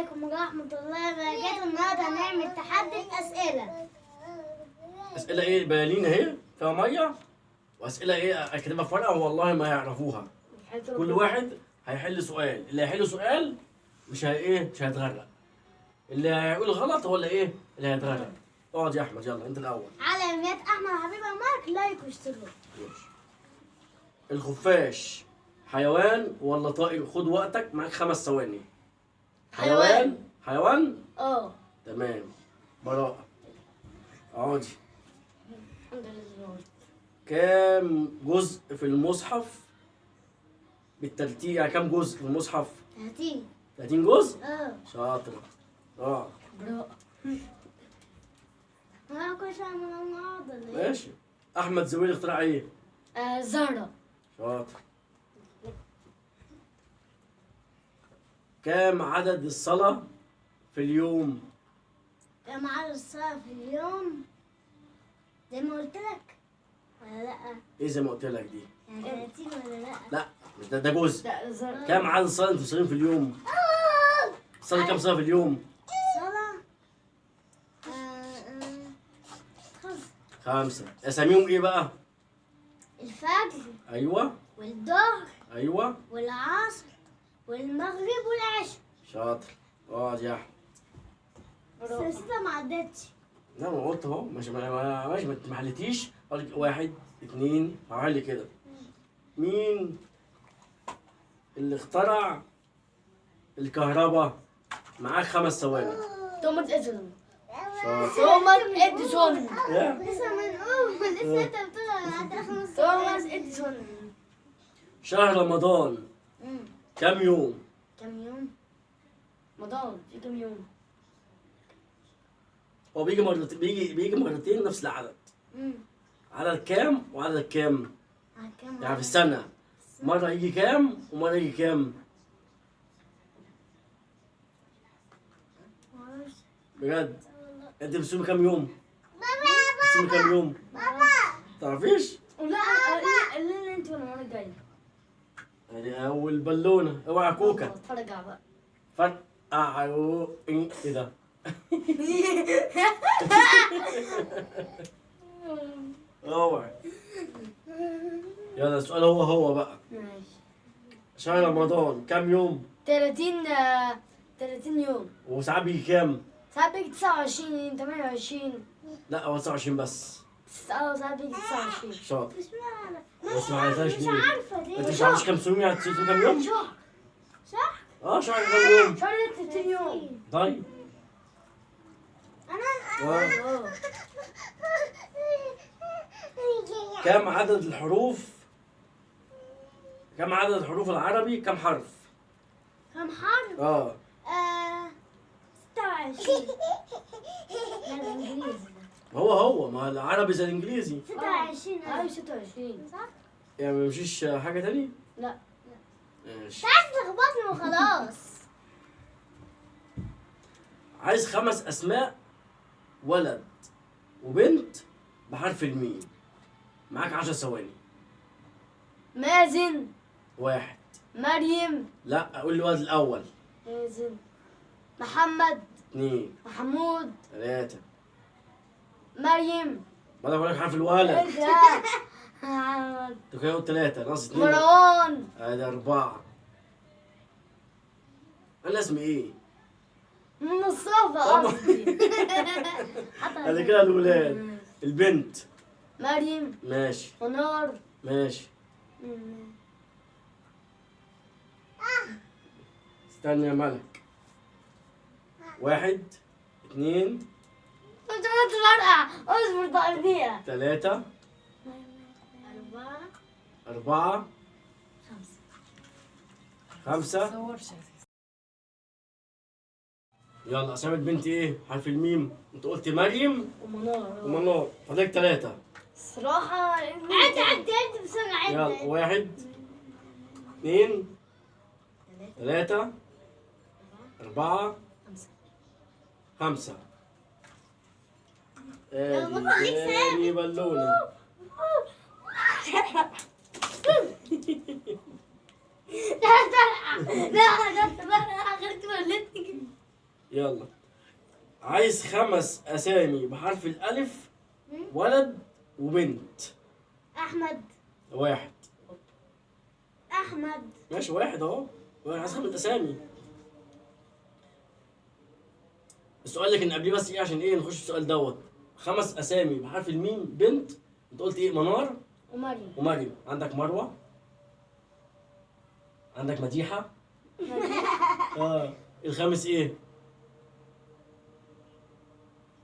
عليكم ورحمة الله وبركاته. النهارده هنعمل تحدي أسئلة. اسئله ايه؟ بلالين اهي فيها ميه، واسئله ايه اكتبها في ورقه والله ما هيعرفوها. كل واحد هيحل سؤال، اللي هيحل سؤال مش مش هيتغرق. اللي هيقول غلط هو اللي هيتغرق. اقعد يا احمد، يلا انت الاول. على يوميات أحمد حبيبي مارك، لايك واشتراك. ماشي. الخفاش حيوان ولا طائر؟ خد وقتك، معاك 5 ثواني. حيوان؟ تمام. براءة. اقعدي. الحمد لله. كام جزء في المصحف بالترتيب؟ يعني كام جزء في المصحف؟ 30. 30 جزء؟ شاطرة. براءة. أنا كل شوية من النهارده. ماشي. أحمد زويل اخترع إيه؟ زهرة. شاطر. كام عدد الصلاة في اليوم؟ كم عدد الصلاة في اليوم؟ زي ما قلت لك ولا لأ؟ إيه زي ما قلت لك دي؟ يعني 30 ولا لأ؟ لا، مش ده جزء. لا زهرة. كام عدد الصلاة أنتوا بتصلين في اليوم؟ تصلي كام صلاة في اليوم؟ صلاة 5. أساميهم إيه بقى؟ الفجر أيوه. والظهر أيوه. والعصر والمغرب والعشاء. شاطر. اقعد يا أحمد. بس نسيتها ما عدتش. لا، ما قلت اهو. ماشي ما حلتيش. اقول لك 1 2 هعلي كده. مين اللي اخترع الكهرباء؟ معاك 5 ثواني. توماس اديسون. شاطر. توماس اديسون. إيه؟ لسه بنقول لسه انت بتقول توماس اديسون. شهر رمضان كام يوم؟ كم يوم؟ رمضان في كم يوم؟ هو بيجي مرتين نفس العدد. عدد كام وعدد كام؟ يعني في السنة مرة يجي كام ومرة يجي كام؟ بجد؟ انت بتصومي كام يوم؟ بتصومي كام يوم؟ تعرفيش؟ لا اللي انت والمرة الجاية. ادي اول بالونة. اوعى كوكا. اتفرج على بقى. فرقع. ايه ده؟ اوعى. يلا السؤال هو بقى. ماشي. شهر رمضان كام يوم؟ 30 يوم. وساعات بيجي كام؟ ساعات بيجي 29 28. لا، هو 29 بس. ساعات بيجي 29. شاطر. اشمعنى؟ بس ما عرفتهاش ليه؟ عارفة ليه؟ انت مش عارفش كام صوم؟ يعني تصوم كام يوم؟ شهر. شهر كام يوم؟ شهر 30 يوم. طيب. كم عدد الحروف؟ كم عدد الحروف العربي؟ كم حرف؟ كم حرف؟ 26. لا الانجليزي. هو ما العربي زي الانجليزي. 26. ايوه 26 صح؟ يعني ما يمشيش حاجة تاني؟ لا. ماشي. عايز تلخبطني وخلاص. عايز 5 أسماء ولد وبنت بحرف الميم. معاك 10 ثواني. مازن. 1. مريم. لا، قول لي الولد الأول. مازن. محمد. 2. محمود. 3. مريم. بدأ أقول لك حرف الولد. محمد. أنت كده قلت 3 ناقص 2. مروان. ادي 4. أنا اسمي إيه؟ مصطفى قصدي. ادي كده الولاد. البنت. مريم. ماشي. ونار. ماشي. استنى يا ملك. 1 2 انت بتفرقع. اصبر دقيقة. 3 4 5. يلا اسامي البنت ايه؟ حرف الميم. انت قلت مريم ومنار. فاضلك 3. الصراحة عد بسرعة. يلا 1 2 3 4 5. ادي تاني بالونة. لا لا لا لا لا يلا. عايز 5 اسامي بحرف الالف، ولد وبنت. احمد. واحد. احمد. ماشي واحد اهو. عايز 5 اسامي. السؤال اللي كان قبليه بس ايه عشان ايه نخش في السؤال دوت. 5 اسامي بحرف الميم بنت. انت قلت ايه؟ منار ومريم. ومريم. عندك مروه، عندك مديحه. الخامس ايه؟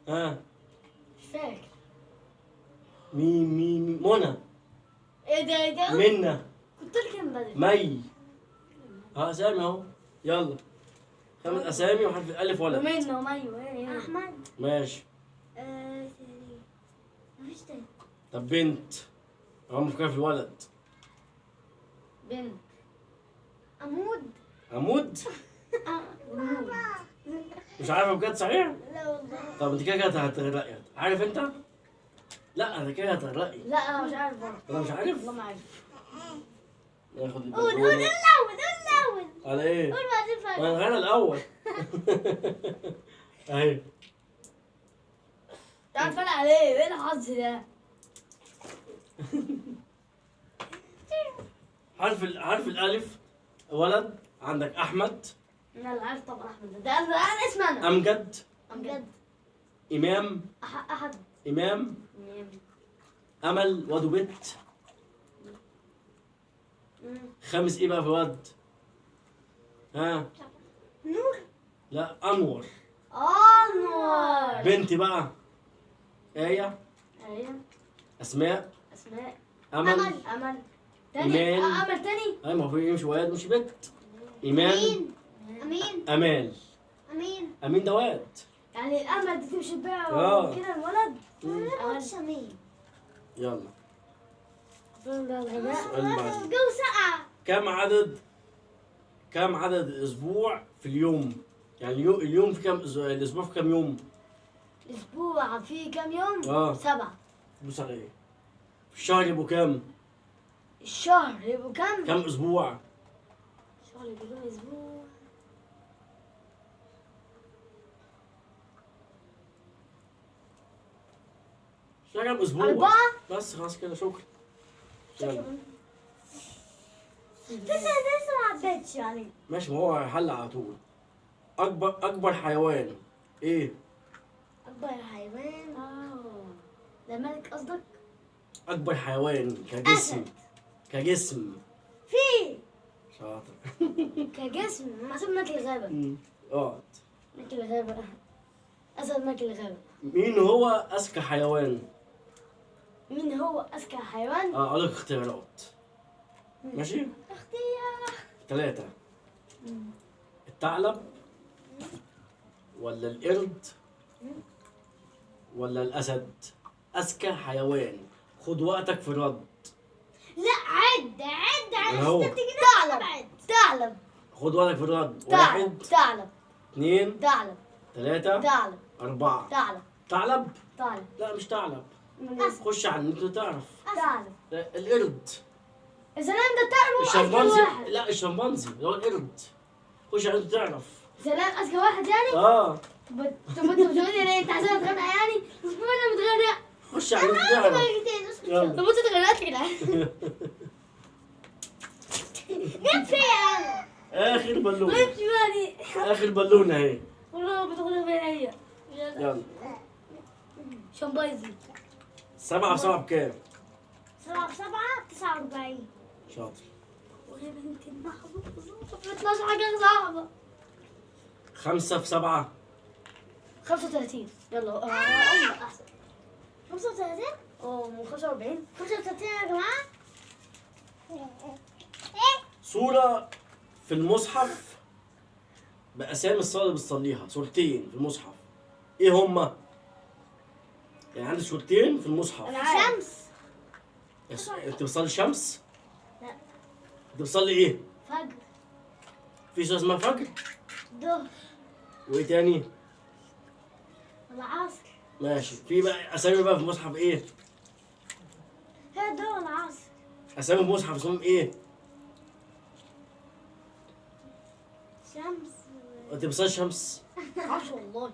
مش فاكر. مين منى. ايه ده ايه ده؟ منى. كنت لك كام بدري؟ مي. اسامي اهو. يلا. 5 اسامي وحرف الالف ولد. ومنى ومي احمد. ماشي. تاني. مفيش تاني. طب بنت. اهو مفكر في الولد. بنت. عمود. عمود. عمود. مش عارفه بجد صحيح؟ لا والله. طب انت كده هتغرقي. عارف انت؟ لا انا كده هتغرقي. لا انا مش عارف برضه. انا مش عارف. والله ما عارف. ناخد قول البالونة. الاول قول الاول. على ايه؟ قول بعدين ما فاكر. انا الاول. اهي. تعال اتفرج عليه ايه الحظ ده؟ حرف الالف ولد. عندك احمد، انا اللي عارف طبعا احمد ده انا اسمي انا. امجد، امجد. امام، احد. امام، امل، واد وبت. خامس ايه بقى في واد؟ نور. لا انور. انور. بنتي بقى ايه؟ ايوه. اسماء، اسماء. امل. امل. تاني. إيمان. امل تاني. اي ما هو في مش واد مش بنت. ايمان. امين. امال. امين. امين ده واد. يعني الامل دي تمشي بيها آه. كده الولد. مم. امل. امين. يلا. السؤال اللي بعده. الجو سقع. كم عدد الاسبوع في اليوم؟ يعني اليوم في كم الاسبوع في كم يوم؟ اسبوع فيه كام يوم؟ آه. 7. بص على ايه؟ في الشهر يبقوا كام؟ الشهر يبقوا كام؟ كم اسبوع؟ الشهر يبقوا كام اسبوع؟ الشهر كم اسبوع؟ 4. بس خلاص كده شكرا. يلا. لسه ما عدتش يعني. ماشي ما هو حل على طول. اكبر حيوان ايه؟ اكبر حيوان. ده ملك قصدك؟ اكبر حيوان كجسم. أسد. كجسم. في. شاطر. كجسم محسوب ملك الغابة. اقعد. ملك الغابة. أسد ملك الغابة. مين هو اذكى حيوان؟ مين هو أذكى حيوان؟ اقول لك اختيارات. ماشي؟ اختيار. 3. الثعلب ولا القرد ولا الاسد؟ اذكى حيوان. خد وقتك في الرد. لا عد أهو. انت بتيجي ثعلب. خد وقتك في الرد. ثعلب. 1 ثعلب. 2 ثعلب. 3 ثعلب. 4. ثعلب. ثعلب؟ ثعلب. لا مش ثعلب. أسد. خش على النت تعرف. ثعلب. لا، القرد. يا سلام ده تعرف الشمبانزي. واحد. لا الشمبانزي اللي هو القرد. خش على النت تعرف. سلام أذكى واحد يعني؟ طب انت بتقولي ليه؟ انت عايزها تغرق يعني؟ مش انا متغرق. خش على النت تعرف. يلا. طب انت اتغرقت كده. جيب فيا. اخر بالونه. غيب شمالي. اخر بالونه اهي. والله بتاخدها فين هي؟ يلا. شمبايزي. 7 في 7 بكام؟ 7 7 49. شاطر. وهي بنت المحظوظ. 12 حاجة صعبة. 5 في 7. 35. يلا احسن. 35؟ مو 45. 35 يا جماعة. صورة في المصحف بأسامي الصلاة اللي بتصليها. صورتين في المصحف. ايه هما؟ يعني عندي صورتين في المصحف. شمس. انت بتصلي الشمس؟ لا. انت بتصلي ايه؟ فجر. في صورة اسمها فجر؟ ظهر. وايه تاني؟ العصر. ماشي. في بقى اسامي بقى في المصحف ايه؟ هي ظهر العصر. اسامي المصحف اسمهم ايه؟ شمس. شمس. انت بصلي شمس. معرفش والله.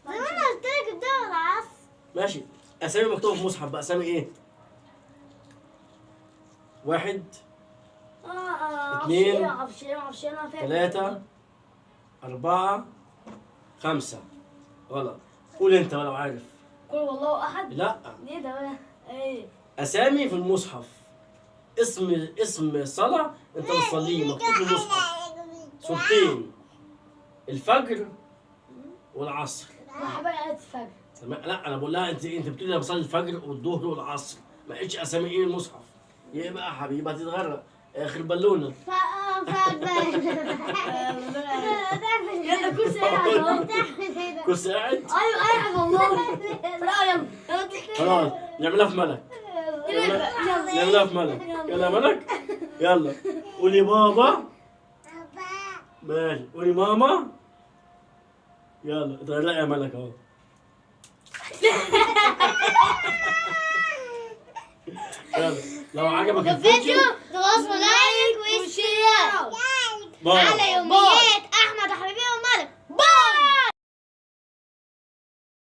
زي ما انا قلت لك الظهر العصر. ماشي. اسامي مكتوبه في مصحف بقى، اسامي ايه؟ 1 2 معرفش انا فاكر. 3 4 5. غلط. قول انت لو عارف. قل والله احد. لا، ليه ده بقى؟ ايه؟ اسامي في المصحف. اسم صلاة انت بتصليه مكتوب في المصحف. سورتين: الفجر والعصر. راح بقى قاعد الفجر. لا انا بقول لها انت بتقولي انا بصلي الفجر والظهر والعصر، ما لقيتش اسامي ايه المصحف. ايه بقى يا حبيبي هتتغرق اخر بالونه. يلا كرسي قاعد اهو. كرسي قاعد. ايوه قاعد والله. لا يلا خلاص نعملها في ملك. نعملها في ملك. يلا يا ملك. يلا قولي بابا. ماشي قولي ماما. يلا اتغرق يا ملك اهو. يلا لو عجبك الفيديو تواصلوا لايك واشتراك باي. على يوميات